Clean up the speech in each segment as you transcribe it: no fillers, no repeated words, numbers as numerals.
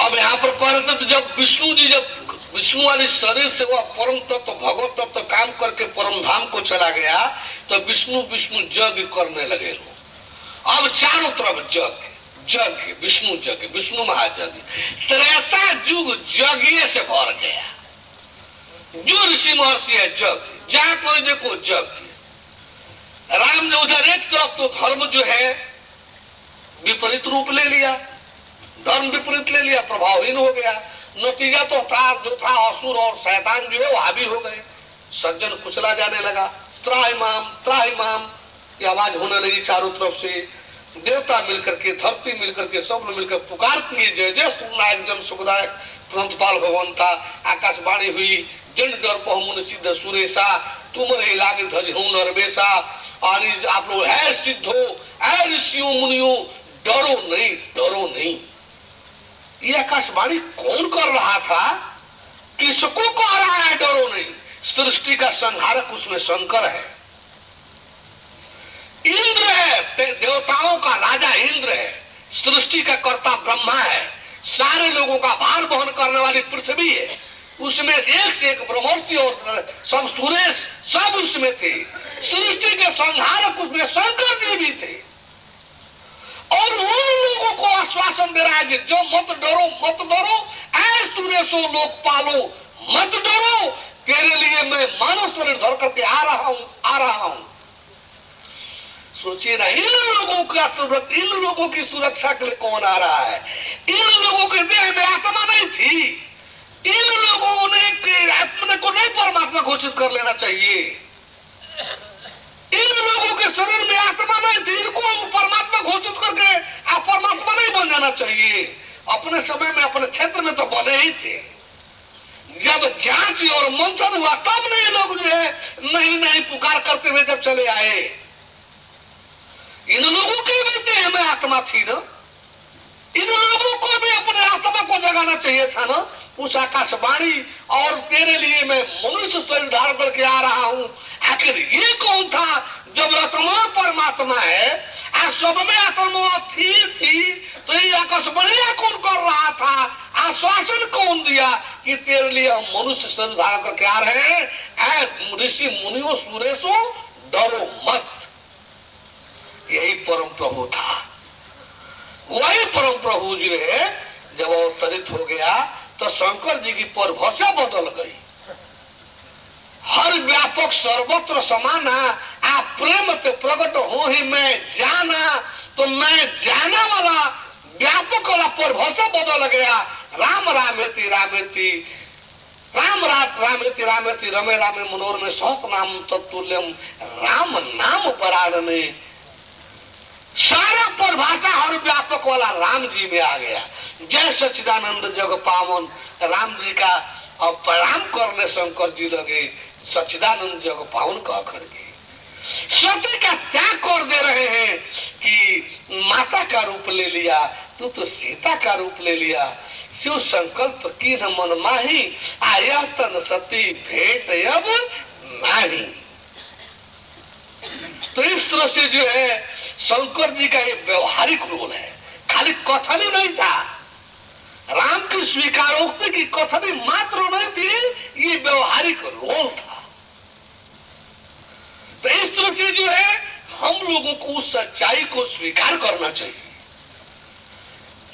अब यहाँ पर कह रहे थे तो जब विष्णु जी जब विष्णु वाले शरीर से वह परम तत्व भगवत तत्व काम करके परम धाम को चला गया तो विष्णु विष्णु यज्ञ करने लगे लोग। अब चारों तरफ यज्ञ विष्णु यज्ञ विष्णु महायज्ञ, त्रेता युग यज्ञ से भर गया। जो ऋषि महर्षि है यज्ञ, जहाँ कोई देखो यज्ञ। राम ने उधर एक तरफ तो धर्म जो है विपरीत रूप ले लिया, धर्म विपरीत ले लिया, प्रभावहीन हो गया। नतीजा तो जो था असुर और शैतान जो है वो हावी हो गए, सज्जन कुचला जाने लगा। त्राहिमाम की आवाज होने लगी चारों तरफ से। देवता मिलकर के, धरती मिलकर के, सब लोग मिलकर पुकारती है जय जय सुरनायक जन सुखदायक ग्रंथपाल भगवान था। आकाशवाणी हुई जन डर पहुमुन सिद्ध सुरेशा तुम रे लागे धज हूं नरवेशा। आप लोग है सिद्धो है ऋषियों मुनियों डरो नहीं। ये आकाशवाणी कौन कर रहा था? किसको कह रहा है डरो नहीं? सृष्टि का संहारक उसमें शंकर है, इंद्र है, देवताओं का राजा इंद्र है, सृष्टि का कर्ता ब्रह्मा है, सारे लोगों का भार वहन करने वाली पृथ्वी है, उसमें एक से एक ब्रह्मर्षि और सब सुरेश सब उसमें थे। सृष्टि के संहारक उसमें शंकर जी भी थे। और उन लोगों को आश्वासन दे रहा है कि जो मत डरो ऐ सुरेशो लोक पालो, मत डरो, तेरे लिए मैं मानव शरीर धर करके आ रहा हूं। सोचिए ना, इन लोगों की सुरक्षा के लिए कौन आ रहा है? इन लोगों के देह में आत्मा नहीं थी, इन लोगों ने अपने को नहीं परमात्मा घोषित कर लेना चाहिए। इन लोगों के शरीर में आत्मा नहीं थी, इनको परमात्मा घोषित करके आप परमात्मा नहीं बन जाना चाहिए। अपने समय में अपने क्षेत्र में तो बने ही थे। जब जांच और मंथन हुआ तब नहीं लोग जो है नहीं पुकार करते हुए जब चले आए। इन लोगों के भी देह में आत्मा थी ना, इन लोगों को भी अपने आत्मा को जगाना चाहिए था ना। उस आकाशवाणी और तेरे लिए मैं मनुष्य शरीर धारण करके आ रहा हूँ, आखिर ये कौन था? जब आत्मा परमात्मा है, आज सब में आत्मा थी तो ये आकाशवाणी कौन कर रहा था? आश्वासन कौन दिया कि तेरे लिए हम मनुष्य शरीर धारण करके आ रहे हैं? ऐ ऋषि मुनियों सुरेशो डरो मत। यही परम प्रभु था। वही परम प्रभु जो है जब अवतरित हो गया तो शंकर जी की परिभाषा बदल गई। हर व्यापक सर्वत्र समाना आप प्रेम ते प्रकट हो ही मैं जाना, तो मैं जाना वाला व्यापक वाला परिभाषा बदल गया। राम रामेति रामेति रामेति रमे रामे मनोरमे सहत नाम तत्तुल्यम राम नाम परायणे। सारा परिभाषा हर व्यापक वाला राम जी में आ गया। जय सच्चिदानंद जग पावन। राम जी का अब प्रणाम करने शंकर जी लगे, सच्चिदानंद जग पावन कह करके सत्य का त्याग कर दे रहे हैं कि माता का रूप ले लिया, तू तो सीता का रूप ले लिया। शिव संकल्प की न मन माही, आया तन सती भेंट अब नहीं। तो इस तरह से जो है शंकर जी का ये व्यवहारिक रोल है, खाली कथन ही नहीं था। राम की स्वीकारोक्ति की कथन मात्र नहीं थी, ये व्यवहारिक रोल था। तो इस तरह से जो है हम लोगों को उस सच्चाई को स्वीकार करना चाहिए।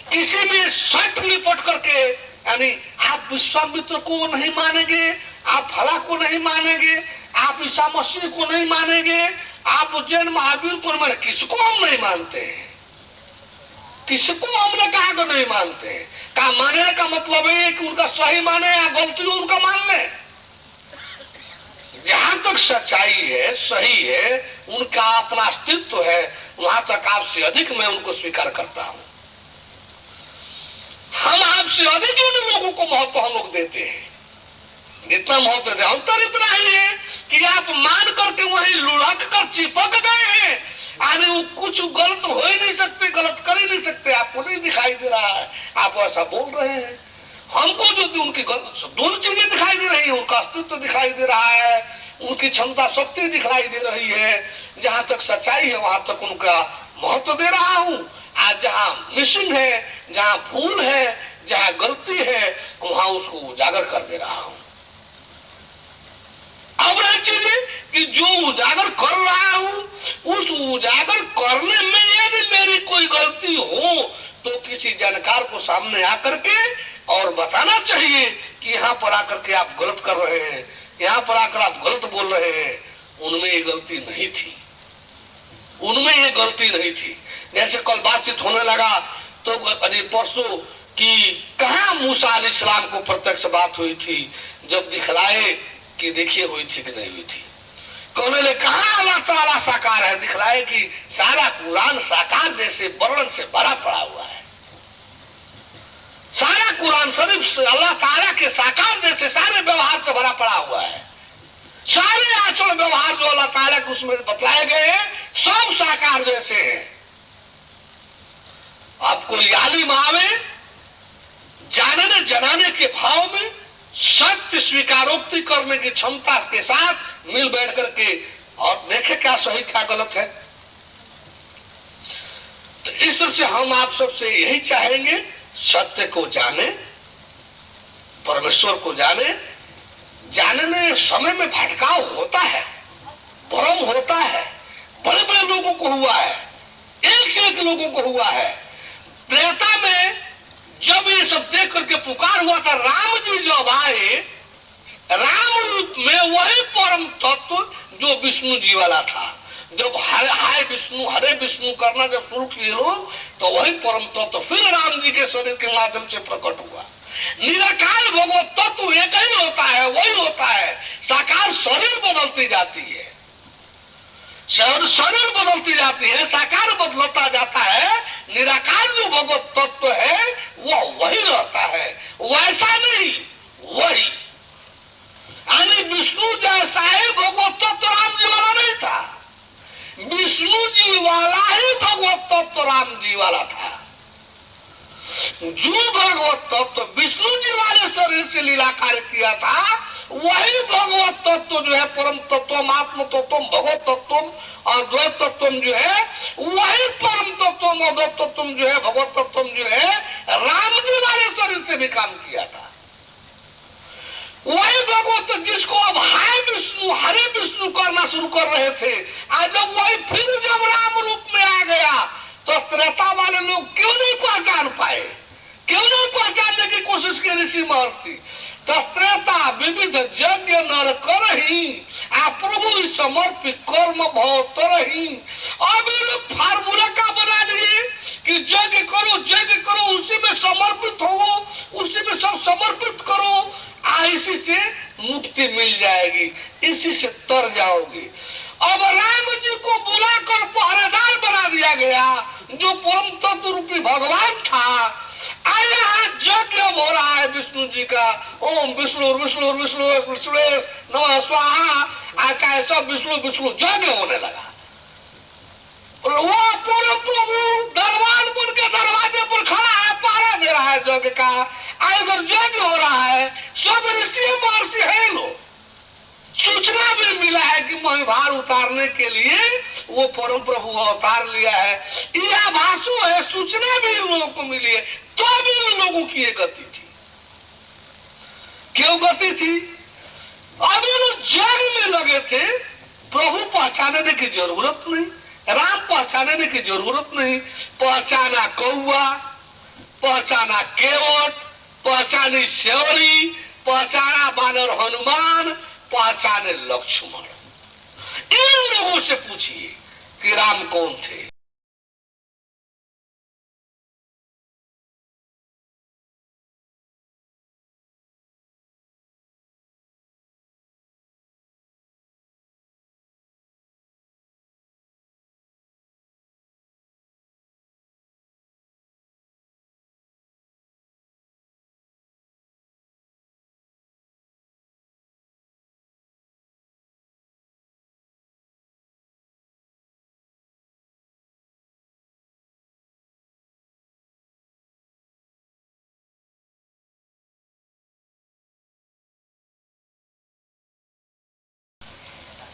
किसी में सट लिपट करके, यानी आप विश्वामित्र को नहीं मानेंगे, आप फला को नहीं मानेंगे, आप ईसा मसीह को नहीं मानेंगे, आप उज्जैन महावीर को नहीं माने, किसको हम नहीं मानते हैं? किसको हमने कहा को नहीं मानते हैं? कहा मानने का मतलब है कि उनका सही माने या गलती उनका मान ले। जहां तक सच्चाई है, सही है, उनका अपना अस्तित्व है, वहां तक आपसे अधिक मैं उनको स्वीकार करता हूं। हम आपसे अधिक उन लोगों को महत्व हम लोग देते हैं, जितना महत्व देते। अंतर इतना ही है कि आप मान करके वहीं लुढ़क कर चिपक गए हैं। आने वो कुछ गलत हो ही नहीं सकते, गलत कर ही नहीं सकते, आपको नहीं दिखाई दे रहा है, आप ऐसा बोल रहे हैं। हमको जो उनकी दोनों चीजें दिखाई दे रही है, उनका अस्तित्व दिखाई दे रहा है, उनकी क्षमता शक्ति दिखाई दे रही है। जहां तक सच्चाई है वहां तक उनका महत्व दे रहा हूं। आज जहां मिशन है, जहां भूल है, जहां उसको उजागर कर दे रहा हूं। अब रही चीजें कि जो उजागर कर रहा हूं उस उजागर करने में यदि मेरी कोई गलती हो तो किसी जानकार को सामने आकर के और बताना चाहिए कि यहाँ पर आकर के आप गलत कर रहे हैं, यहाँ पर आकर आप गलत बोल रहे हैं। उनमें ये गलती नहीं थी, उनमें ये गलती नहीं थी। जैसे कल बातचीत होने लगा तो परसों कि कहाँ मूसा अलैहिस्सलाम को प्रत्यक्ष बात हुई थी, जब दिखलाए कि देखिए हुई थी कि नहीं हुई थी। कहने लगे कहाँ अल्लाह ताला साकार है, दिखलाए कि सारा कुरान साकार जैसे वर्णन से भरा पड़ा हुआ है। सारा कुरान शरीफ से अल्लाह ताला के साकार जैसे सारे व्यवहार से भरा पड़ा हुआ है। सारे आचरण व्यवहार जो अल्लाह ताला के उसमें बतलाए गए हैं सब साकार जैसे हैं। अब कोई आलिम आवे जानने जनाने के भाव में सत्य स्वीकारोक्ति करने की क्षमता के साथ मिल बैठ करके और देखे क्या सही क्या गलत है। तो इस तरह से हम आप सबसे यही चाहेंगे, सत्य को जाने, परमेश्वर को जाने। जानने समय में भटकाव होता है, भ्रम होता है, बड़े बड़े लोगों को हुआ है, एक से एक लोगों को हुआ है। त्रेता में जब ये सब देख करके पुकार हुआ था, राम जी जब आए राम रूप में वही परम तत्व जो विष्णु जी वाला था, जब हाय विष्णु हरे विष्णु करना जब शुरू किए लोग तो वही परम तत्व फिर राम जी के शरीर के माध्यम से प्रकट हुआ। निराकार भगवत तत्व एक ही होता है, वही होता है। साकार शरीर बदलती जाती है, शरीर बदलती जाती है, साकार बदलता जाता है। निराकार जो भगवत तत्व है वो वही रहता है, वैसा नहीं वही। यानी विष्णु जैसा ही भगवत तत्व राम जी वाला नहीं था, विष्णु जी वाला ही भगवत तत्व राम जी वाला था। जो भगवत तत्व विष्णु जी वाले शरीर से लीला कार्य किया था वही भगवत तत्व जो है परम तत्व आत्म तत्व भगवत तत्व और द्वैत तत्व जो है वही परम तत्व अद्वैत तत्व जो है भगवत तत्व जो है राम जी वाले शरीर से भी काम किया था। वही भगवत जिसको अब हाय विष्णु हरे विष्णु करना शुरू कर रहे थे, आज जब वही फिर जब राम रूप में आ गया तो त्रेता वाले लोग क्यों नहीं पहचान पाए, क्यों नहीं पहचानने की कोशिश की ऋषि महर्षि। तो त्रेता विविध यज्ञ नर करही आ प्रभु समर्पित कर्म भाव तरही। अब ये लोग फार्मूला का बना लिए कि यज्ञ करो उसी में समर्पित हो, उसी में सब समर्पित करो, इसी से मुक्ति मिल जाएगी, इसी से तर जाओगे। अब राम जी को बुलाकर पहरेदार बना दिया गया जो परम तत्व रूपी भगवान था। यहाँ यज्ञ हो रहा है विष्णु जी का, ओम विष्णु विष्णु विष्णु विष्णु नमः स्वाहा, चाहे सब विष्णु विष्णु यज्ञ होने लगा। वो परम प्रभु दरबार बन के दरवाजे पर खड़ा है, पहरा दे रहा है यज्ञ का। इधर यज्ञ हो रहा है, सब ऋषि महर्षि है लोग। सूचना भी मिला है कि महिभार उतारने के लिए वो परम प्रभु अवतार लिया है, यह भाषु है, सूचना भी उन लोगों को मिली है। तो भी उन लोगों की ये गति थी, क्यों गति थी? अभी लोग जग में लगे थे, प्रभु पहचानने की जरूरत नहीं, राम पहचानने की जरूरत नहीं। पहचाना कौआ, पहचाना केवट, पहचानी श्योरी, पहचाना बानर हनुमान, पहचाने लक्ष्मण। इन लोगों से पूछिए कि राम कौन थे।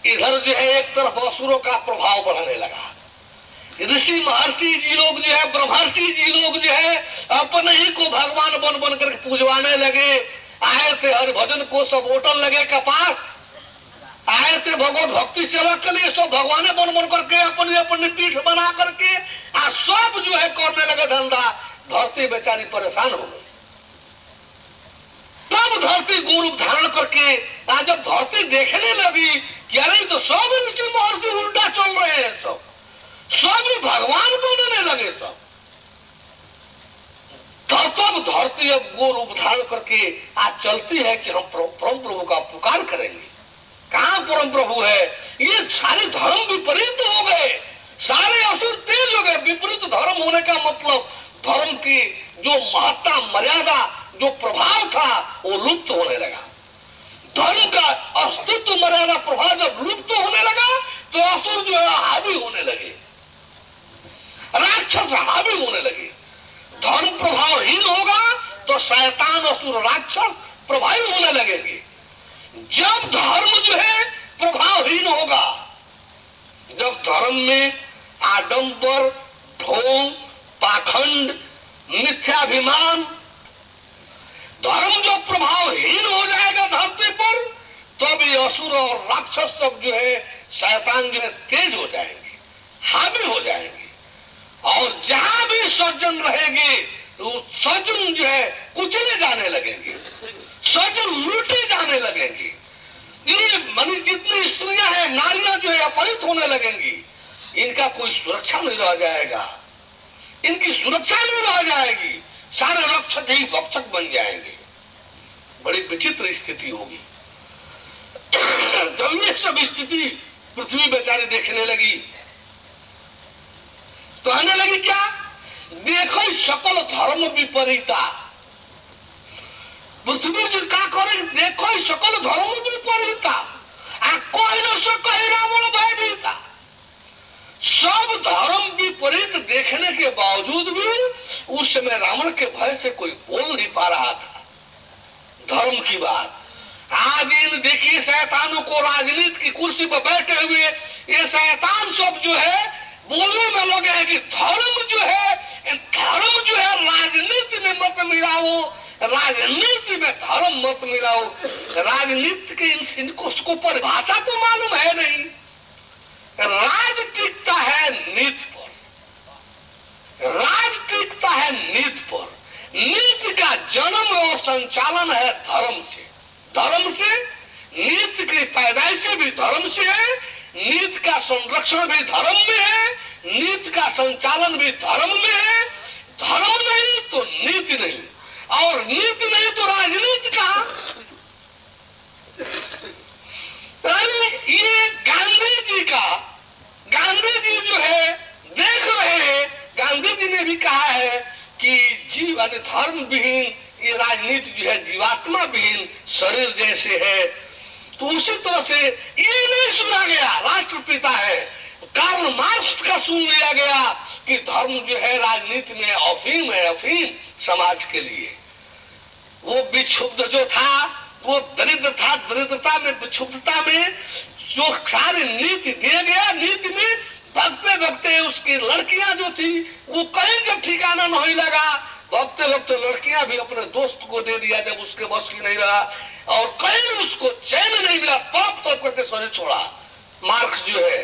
इधर जो है एक तरफ असुरों का प्रभाव बढ़ने लगा, ऋषि महर्षि जी लोग जो है ब्रह्मर्षि जी लोग जो है अपने ही को भगवान बन बन करके पूजवाने लगे। आए थे हरिभजन को सब होटल लगे कपास, आए थे भगवत भक्ति सेवा के लिए, सब भगवाने बन बन करके अपनी अपनी पीठ बना करके आज सब जो है करने लगे धंधा। धरती बेचारी परेशान हो गई। तब धरती गुरु धारण करके आज जब धरती देखने लगी कि अरे तो सब ऋषि महर्षि उल्टा चल रहे हैं, सब भगवान बनने लगे सब। तब धरती अब गो रूप धारण करके आज चलती है कि हम परम प्रभु का पुकार करेंगे। कहाँ परम प्रभु है? ये सारे धर्म विपरीत हो गए, सारे असुर तेज हो गए। विपरीत धर्म होने का मतलब धर्म की जो महत्ता मर्यादा जो प्रभाव था वो लुप्त होने लगा। धर्म का अस्तित्व मर्यादा प्रभाव जब लुप्त होने लगा तो असुर जो है हावी होने लगे, राक्षस हावी होने लगे। धर्म प्रभावहीन होगा तो शैतान असुर राक्षस प्रभावी होने लगेंगे। जब धर्म जो है प्रभावहीन होगा, जब धर्म में आडंबर, ढोंग, पाखंड, मिथ्याभिमान, धर्म जो प्रभावहीन हो जाएगा धरती पर, तो भी असुर और राक्षस सब जो है शैतान जो है तेज हो जाएंगे, हावी हो जाएंगे। और जहां भी सज्जन रहेंगे तो सज्जन जो है कुचले जाने लगेंगे, सज्जन लूटे जाने लगेंगे। ये मानी जितनी स्त्रियां हैं, नारियां जो है अपहरित होने लगेंगी। इनका कोई सुरक्षा नहीं रह जाएगा, इनकी सुरक्षा नहीं रह जाएगी। सारे रक्षक ही भक्षक बन जाएंगे। बड़ी विचित्र स्थिति होगी। जब ये सब स्थिति पृथ्वी बेचारी देखने लगी तो कहने लगी क्या? देखो सकल धर्म विपरीता। पृथ्वी जी का करे? देखो सकल धर्म विपरीता, कोई न सो कहे रावण भयभीता। सब धर्म विपरीत देखने के बावजूद भी उस समय रावण के भय से कोई बोल नहीं पा रहा था धर्म की बात। आज इन देखिए शैतानों को राजनीति की कुर्सी पर बैठे हुए ये शैतान सब जो है बोलने में लगे हैं कि धर्म जो है राजनीति में मत मिलाओ, राजनीति में धर्म मत मिलाओ। राजनीति के इनको परिभाषा तो मालूम है नहीं। राज टिकता है नीति पर, राज टिकता है नीति पर। नीति का जन्म और संचालन है धर्म से, धर्म से। नीति की पैदाइश भी धर्म से है, नीति का संरक्षण भी धर्म में है, नीति का संचालन भी धर्म में है। धर्म नहीं तो नीति नहीं, और नीति नहीं तो राजनीति का। ये गांधी जी जो है देख रहे हैं, गांधी जी ने भी कहा है कि जीवन धर्म विहीन ये राजनीति जो है जीवात्मा विहीन शरीर जैसे है। तो उसी तरह से ये नहीं सुना गया, राष्ट्रपिता है कार्ल मार्क्स का सुन लिया गया कि धर्म जो है राजनीति में अफीम है, अफीम समाज के लिए। वो विक्षुब्ध जो था वो दरिद्र था, दरिद्रता में विक्षुब्धता में जो सारी नीति दे गया, नीति में भगते भगते उसकी लड़कियां जो थी वो कहीं जब ठिकाना नहीं लगा, भगते भगते लड़कियां भी अपने दोस्त को दे दिया जब उसके बस की नहीं रहा, और कहीं उसको चैन नहीं मिला, तड़प तड़प करके शरीर छोड़ा। मार्क्स जो है